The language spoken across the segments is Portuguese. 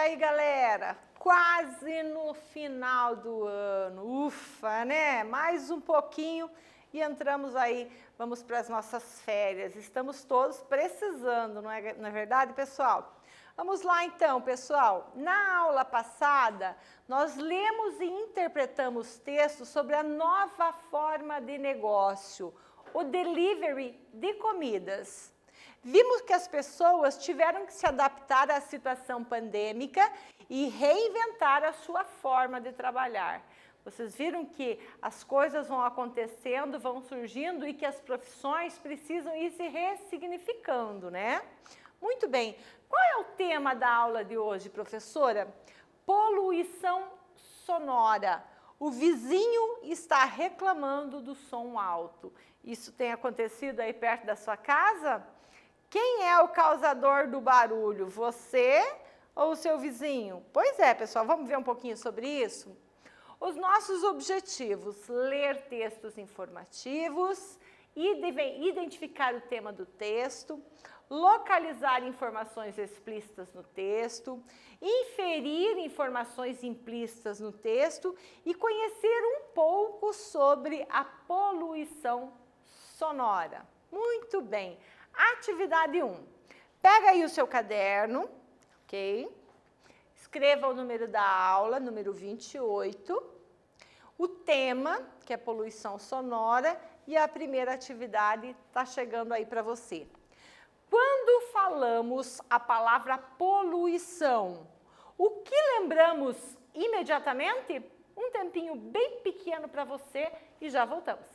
aí, galera? Quase no final do ano. Ufa, né? Mais um pouquinho e entramos aí, vamos para as nossas férias. Estamos todos precisando, não é verdade, pessoal? Vamos lá então, pessoal. Na aula passada, nós lemos e interpretamos textos sobre a nova forma de negócio, o delivery de comidas. Vimos que as pessoas tiveram que se adaptar à situação pandêmica e reinventar a sua forma de trabalhar. Vocês viram que as coisas vão acontecendo, vão surgindo e que as profissões precisam ir se ressignificando, né? Muito bem. Qual é o tema da aula de hoje, professora? Poluição sonora. O vizinho está reclamando do som alto. Isso tem acontecido aí perto da sua casa? Quem é o causador do barulho? Você ou o seu vizinho? Pois é, pessoal, vamos ver um pouquinho sobre isso? Os nossos objetivos: ler textos informativos, identificar o tema do texto, localizar informações explícitas no texto, inferir informações implícitas no texto e conhecer um pouco sobre a poluição sonora. Muito bem. Atividade 1. Pega aí o seu caderno, ok? Escreva o número da aula, número 28, o tema, que é poluição sonora, e a primeira atividade está chegando aí para você. Quando falamos a palavra poluição, o que lembramos imediatamente? Um tempinho bem pequeno para você e já voltamos.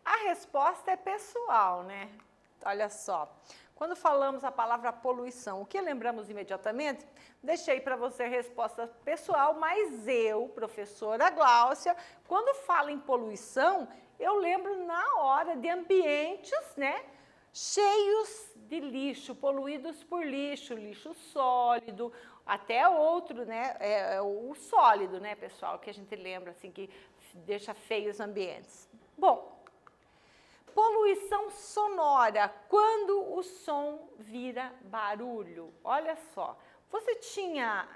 A resposta é pessoal, né? Olha só, quando falamos a palavra poluição, o que lembramos imediatamente? Deixei para você a resposta pessoal, mas eu, professora Gláucia, quando falo em poluição, eu lembro na hora de ambientes, né, cheios de lixo, poluídos por lixo, lixo sólido, até outro, né, o sólido, né, pessoal, que a gente lembra, assim, que deixa feios os ambientes. Bom, poluição sonora, quando o som vira barulho. Olha só, você tinha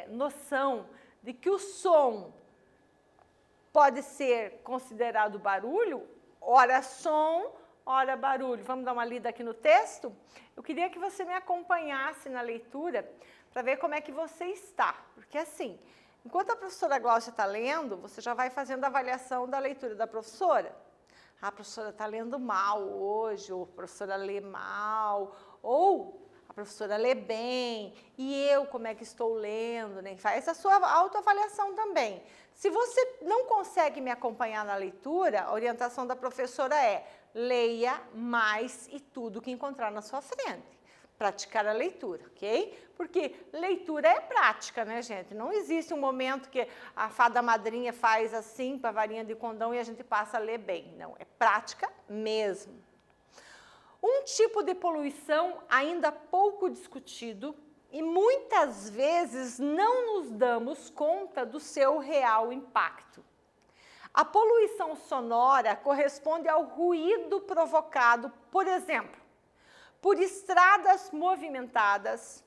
noção de que o som pode ser considerado barulho? Ora som, ora barulho. Vamos dar uma lida aqui no texto? Eu queria que você me acompanhasse na leitura para ver como é que você está. Porque assim, enquanto a professora Gláucia está lendo, você já vai fazendo a avaliação da leitura da professora. A professora está lendo mal hoje, ou a professora lê mal, ou a professora lê bem, e eu como é que estou lendo, né? Faz a sua autoavaliação também. Se você não consegue me acompanhar na leitura, a orientação da professora é: leia mais e tudo que encontrar na sua frente. Praticar a leitura, ok? Porque leitura é prática, né, gente? Não existe um momento que a fada madrinha faz assim com a varinha de condão e a gente passa a ler bem. Não, é prática mesmo. Um tipo de poluição ainda pouco discutido e muitas vezes não nos damos conta do seu real impacto. A poluição sonora corresponde ao ruído provocado, por exemplo, por estradas movimentadas,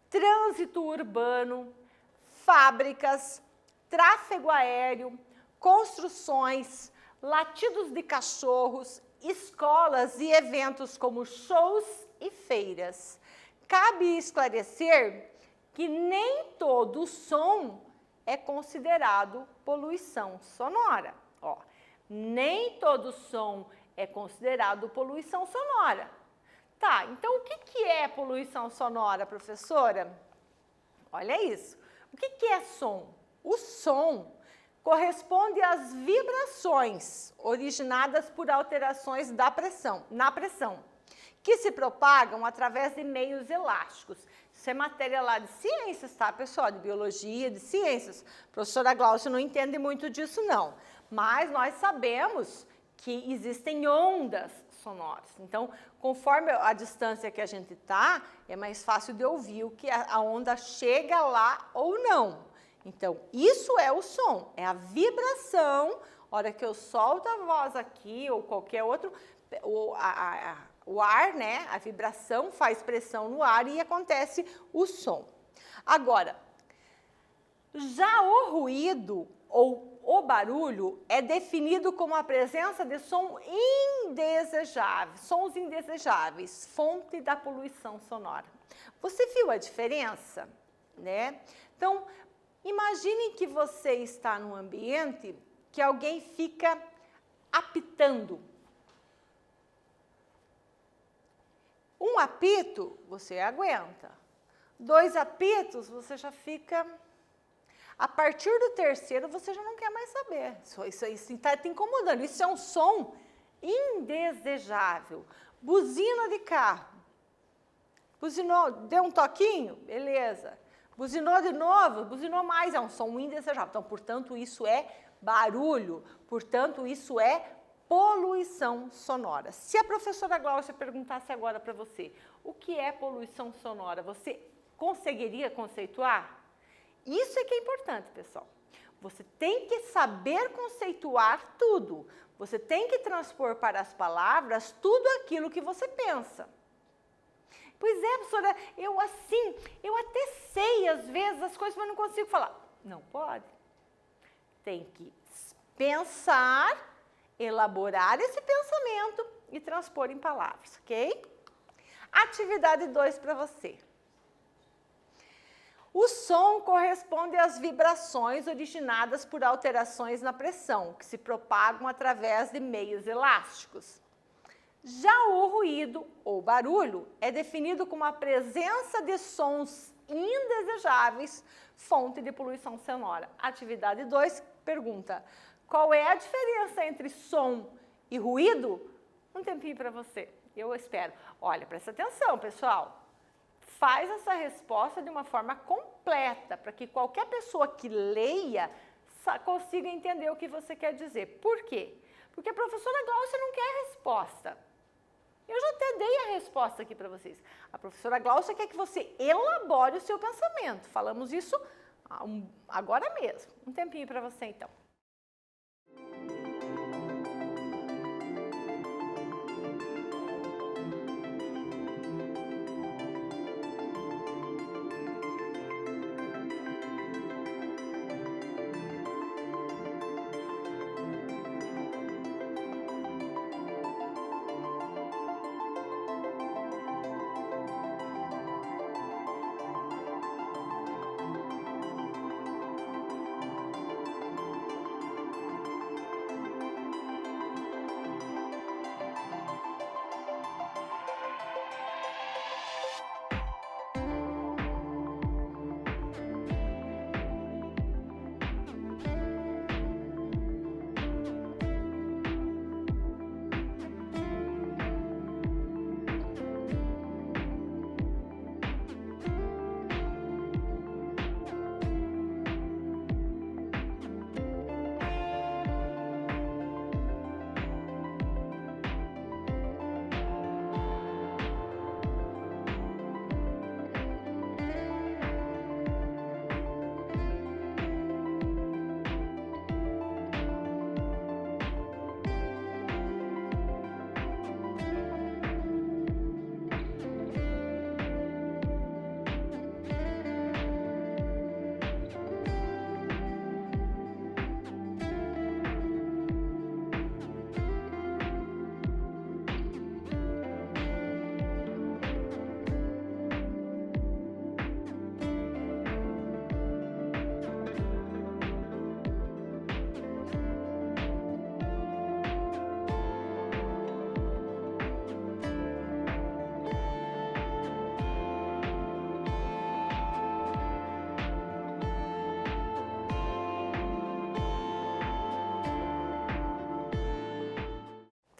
trânsito urbano, fábricas, tráfego aéreo, construções, latidos de cachorros, escolas e eventos como shows e feiras. Cabe esclarecer que nem todo som é considerado poluição sonora. Ó, nem todo som é considerado poluição sonora. Tá, então o que é poluição sonora, professora? Olha isso. O que é som? O som corresponde às vibrações originadas por alterações na pressão, que se propagam através de meios elásticos. Isso é matéria lá de ciências, tá, pessoal? De biologia, de ciências. A professora Glaucia não entende muito disso, não. Mas nós sabemos que existem ondas sonoras. Então, conforme a distância que a gente está, é mais fácil de ouvir o que a onda chega lá ou não. Então, isso é o som, é a vibração. A hora que eu solto a voz aqui ou qualquer outro, o ar, né, a vibração faz pressão no ar e acontece o som. Agora, já o ruído ou o barulho é definido como a presença de sons indesejáveis, fonte da poluição sonora. Você viu a diferença, né? Então, imagine que você está num ambiente que alguém fica apitando. Um apito, você aguenta. 2 apitos, você já fica... A partir do terceiro, você já não quer mais saber. Isso está te incomodando. Isso é um som indesejável. Buzina de carro. Buzinou, deu um toquinho? Beleza. Buzinou de novo? Buzinou mais. É um som indesejável. Então, portanto, isso é barulho. Portanto, isso é poluição sonora. Se a professora Glaucia perguntasse agora para você o que é poluição sonora, você conseguiria conceituar? Isso é que é importante, pessoal. Você tem que saber conceituar tudo. Você tem que transpor para as palavras tudo aquilo que você pensa. Pois é, professora, eu até sei às vezes as coisas, mas não consigo falar. Não pode. Tem que pensar, elaborar esse pensamento e transpor em palavras, ok? Atividade 2 para você. O som corresponde às vibrações originadas por alterações na pressão, que se propagam através de meios elásticos. Já o ruído, ou barulho, é definido como a presença de sons indesejáveis, fonte de poluição sonora. Atividade 2 pergunta: qual é a diferença entre som e ruído? Um tempinho para você, eu espero. Olha, presta atenção, pessoal. Faz essa resposta de uma forma completa, para que qualquer pessoa que leia consiga entender o que você quer dizer. Por quê? Porque a professora Glaucia não quer a resposta. Eu já até dei a resposta aqui para vocês. A professora Glaucia quer que você elabore o seu pensamento. Falamos isso agora mesmo. Um tempinho para você, então.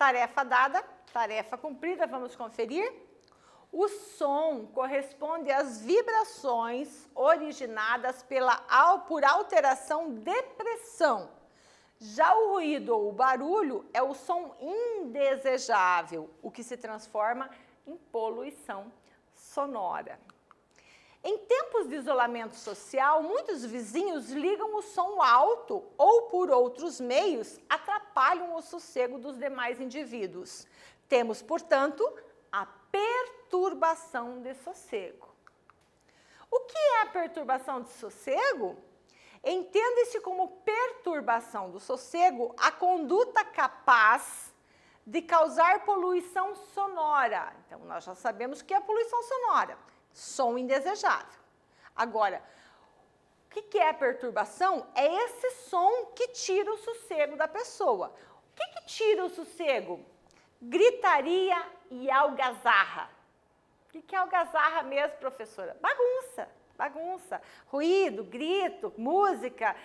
Tarefa dada, tarefa cumprida, vamos conferir. O som corresponde às vibrações originadas por alteração de pressão. Já o ruído ou o barulho é o som indesejável, o que se transforma em poluição sonora. Em tempos de isolamento social, muitos vizinhos ligam o som alto ou, por outros meios, atrapalham o sossego dos demais indivíduos. Temos, portanto, a perturbação de sossego. O que é a perturbação de sossego? Entende-se como perturbação do sossego a conduta capaz de causar poluição sonora. Então, nós já sabemos o que é poluição sonora. Som indesejável. Agora, o que é a perturbação? É esse som que tira o sossego da pessoa. O que tira o sossego? Gritaria e algazarra. O que é algazarra mesmo, professora? Bagunça, bagunça. Ruído, grito, música,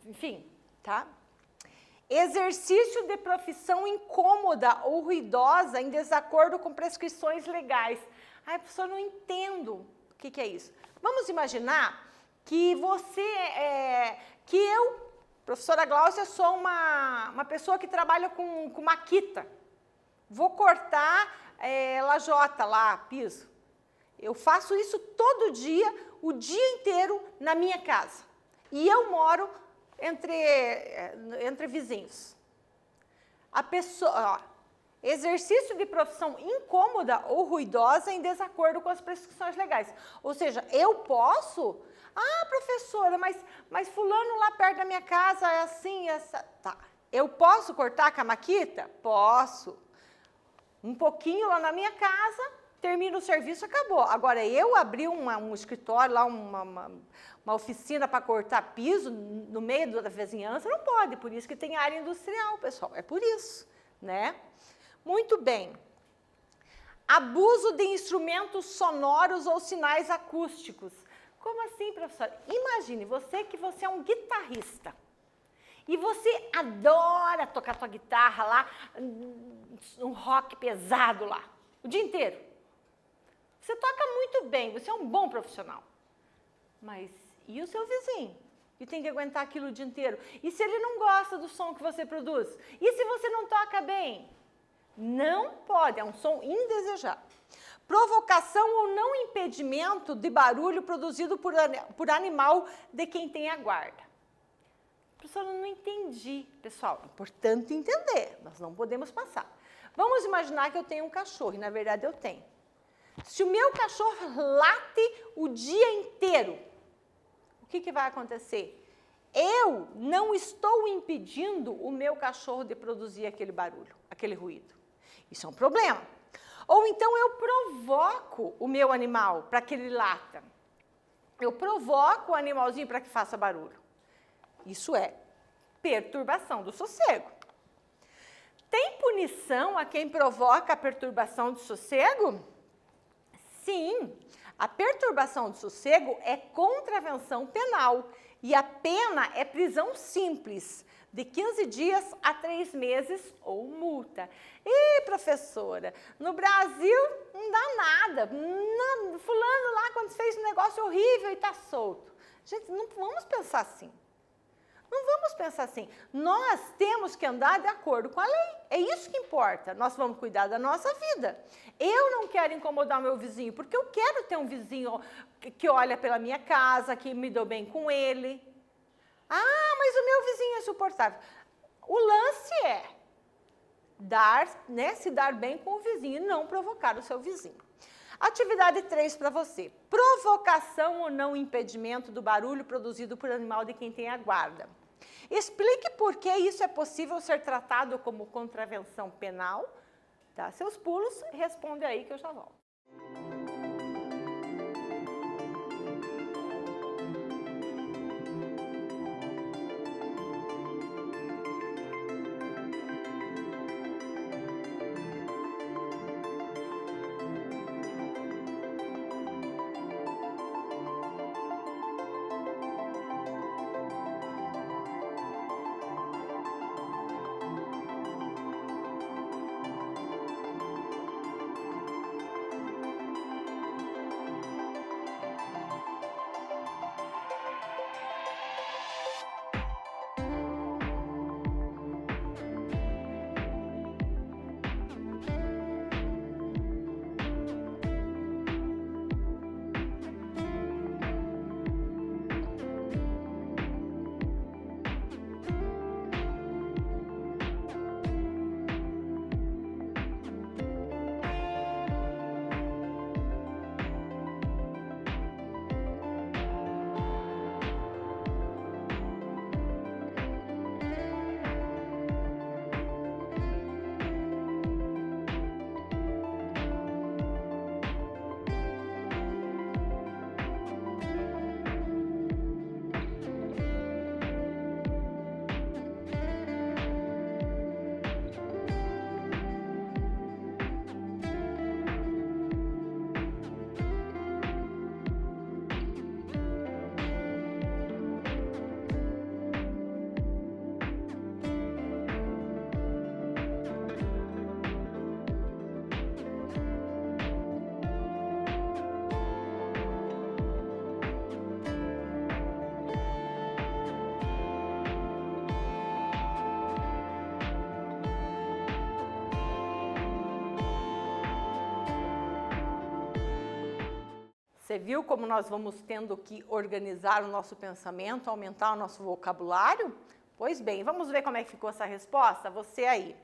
enfim, tá? Exercício de profissão incômoda ou ruidosa em desacordo com prescrições legais. Ai, professor, não entendo o que é isso. Vamos imaginar que que eu, professora Gláucia, sou uma pessoa que trabalha com maquita. Vou cortar lajota lá, piso. Eu faço isso todo dia, o dia inteiro na minha casa. E eu moro entre vizinhos. A pessoa... exercício de profissão incômoda ou ruidosa em desacordo com as prescrições legais. Ou seja, eu posso... Ah, professora, mas fulano lá perto da minha casa é assim, essa... Tá. Eu posso cortar com a maquita? Posso. Um pouquinho lá na minha casa, termino o serviço, acabou. Agora, eu abri um escritório lá, uma oficina para cortar piso no meio da vizinhança, não pode. Por isso que tem área industrial, pessoal. É por isso, né? Muito bem. Abuso de instrumentos sonoros ou sinais acústicos. Como assim, professora? Imagine, você é um guitarrista. E você adora tocar sua guitarra lá, um rock pesado lá, o dia inteiro. Você toca muito bem, você é um bom profissional. Mas e o seu vizinho? E tem que aguentar aquilo o dia inteiro. E se ele não gosta do som que você produz? E se você não toca bem? Não pode, é um som indesejado. Provocação ou não impedimento de barulho produzido por animal de quem tem a guarda. Professora, eu não entendi. Pessoal, é importante entender, nós não podemos passar. Vamos imaginar que eu tenho um cachorro, e na verdade eu tenho. Se o meu cachorro late o dia inteiro, o que vai acontecer? Eu não estou impedindo o meu cachorro de produzir aquele barulho, aquele ruído. Isso é um problema. Ou então eu provoco o meu animal para que ele lata. Eu provoco o animalzinho para que faça barulho. Isso é perturbação do sossego. Tem punição a quem provoca a perturbação do sossego? Sim, a perturbação do sossego é contravenção penal e a pena é prisão simples, de 15 dias a 3 meses ou multa. Ih, professora, no Brasil não dá nada. Não, fulano lá, quando fez um negócio horrível e está solto. Gente, não vamos pensar assim. Não vamos pensar assim. Nós temos que andar de acordo com a lei. É isso que importa. Nós vamos cuidar da nossa vida. Eu não quero incomodar o meu vizinho, porque eu quero ter um vizinho que olha pela minha casa, que me dou bem com ele. Ah, mas o meu vizinho é insuportável. O lance é se dar bem com o vizinho e não provocar o seu vizinho. Atividade 3 para você. Provocação ou não impedimento do barulho produzido por animal de quem tem a guarda. Explique por que isso é possível ser tratado como contravenção penal. Dá seus pulos, responde aí que eu já volto. Você viu como nós vamos tendo que organizar o nosso pensamento, aumentar o nosso vocabulário? Pois bem, vamos ver como é que ficou essa resposta? Você aí.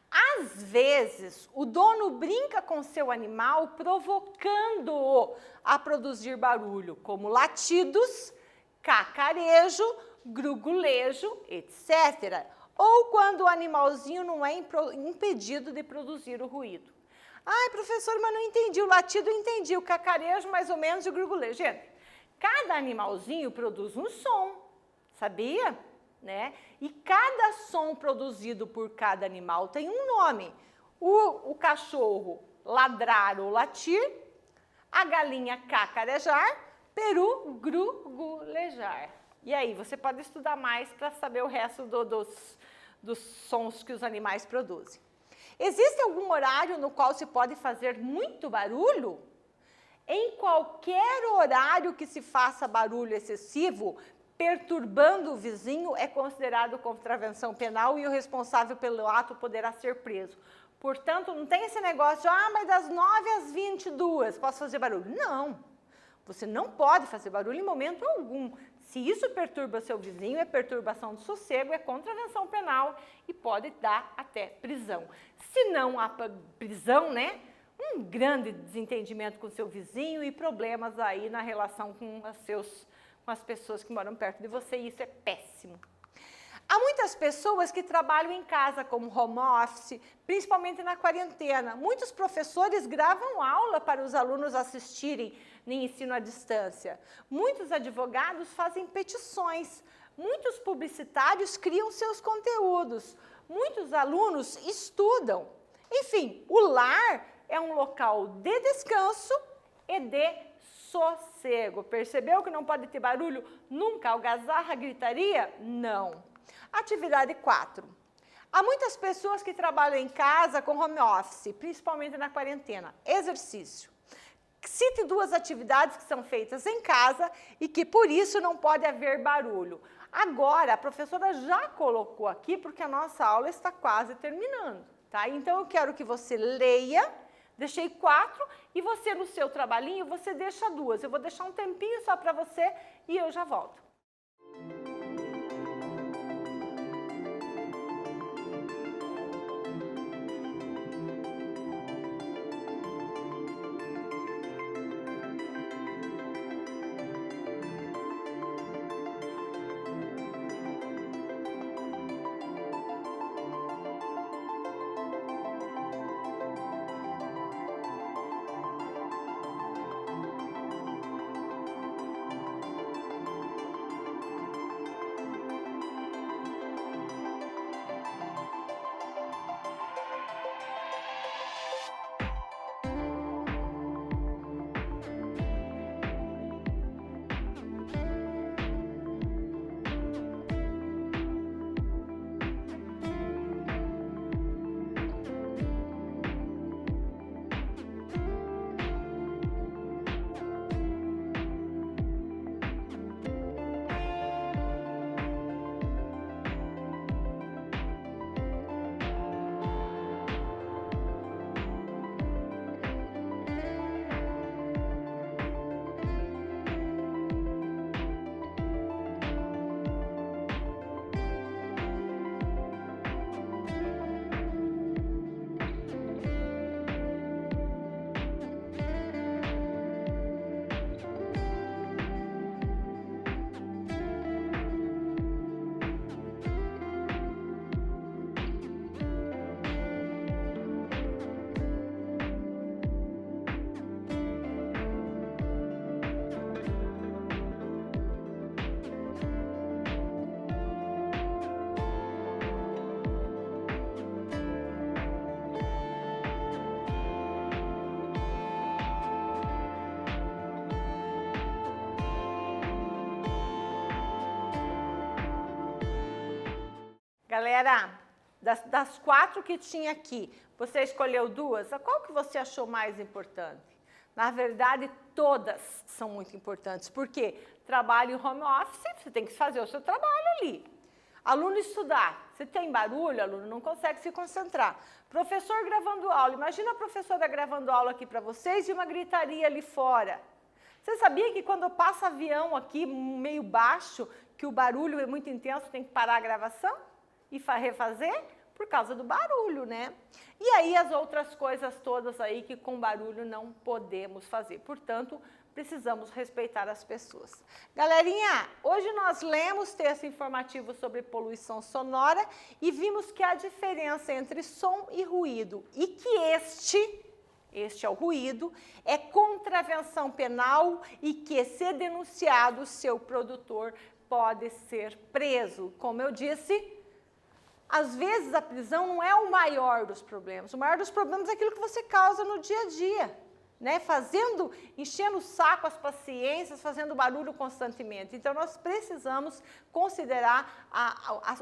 Às vezes, o dono brinca com seu animal provocando-o a produzir barulho, como latidos, cacarejo, grugulejo, etc. Ou quando o animalzinho não é impedido de produzir o ruído. Ai, professor, mas não entendi. O latido eu entendi, o cacarejo mais ou menos e o grugulejo. Gente, cada animalzinho produz um som, sabia? Né? E cada som produzido por cada animal tem um nome. O cachorro ladrar ou latir, a galinha cacarejar, peru grugulejar. E aí, você pode estudar mais para saber o resto dos sons que os animais produzem. Existe algum horário no qual se pode fazer muito barulho? Em qualquer horário que se faça barulho excessivo, perturbando o vizinho, é considerado contravenção penal e o responsável pelo ato poderá ser preso. Portanto, não tem esse negócio de, mas das 9 às 22 posso fazer barulho. Não, você não pode fazer barulho em momento algum. Se isso perturba seu vizinho, é perturbação do sossego, é contravenção penal e pode dar até prisão. Se não há prisão, né? Um grande desentendimento com seu vizinho e problemas aí na relação com as pessoas que moram perto de você, e isso é péssimo. Há muitas pessoas que trabalham em casa como home office, principalmente na quarentena. Muitos professores gravam aula para os alunos assistirem em ensino à distância. Muitos advogados fazem petições. Muitos publicitários criam seus conteúdos. Muitos alunos estudam. Enfim, o lar é um local de descanso e de sossego. Percebeu que não pode ter barulho nunca? Algazarra, gritaria? Não. Atividade 4. Há muitas pessoas que trabalham em casa com home office, principalmente na quarentena. Exercício. Cite 2 atividades que são feitas em casa e que por isso não pode haver barulho. Agora, a professora já colocou aqui porque a nossa aula está quase terminando, tá? Então, eu quero que você leia. Deixei 4 e você, no seu trabalhinho, você deixa 2. Eu vou deixar um tempinho só para você e eu já volto. Galera, das 4 que tinha aqui, você escolheu 2? Qual que você achou mais importante? Na verdade, todas são muito importantes, porque trabalho em home office, você tem que fazer o seu trabalho ali. Aluno estudar, se tem barulho, aluno não consegue se concentrar. Professor gravando aula, imagina a professora gravando aula aqui para vocês e uma gritaria ali fora. Você sabia que quando passa avião aqui meio baixo, que o barulho é muito intenso, tem que parar a gravação e refazer? Por causa do barulho, né? E aí as outras coisas todas aí que com barulho não podemos fazer. Portanto, precisamos respeitar as pessoas. Galerinha, hoje nós lemos texto informativo sobre poluição sonora e vimos que há diferença entre som e ruído e que este é o ruído, é contravenção penal e que, se denunciado, o seu produtor pode ser preso. Como eu disse, às vezes a prisão não é o maior dos problemas. O maior dos problemas é aquilo que você causa no dia a dia, né? Enchendo o saco as paciências, fazendo barulho constantemente. Então, nós precisamos considerar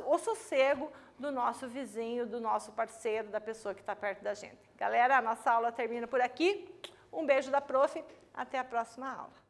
o sossego do nosso vizinho, do nosso parceiro, da pessoa que está perto da gente. Galera, a nossa aula termina por aqui. Um beijo da prof. Até a próxima aula.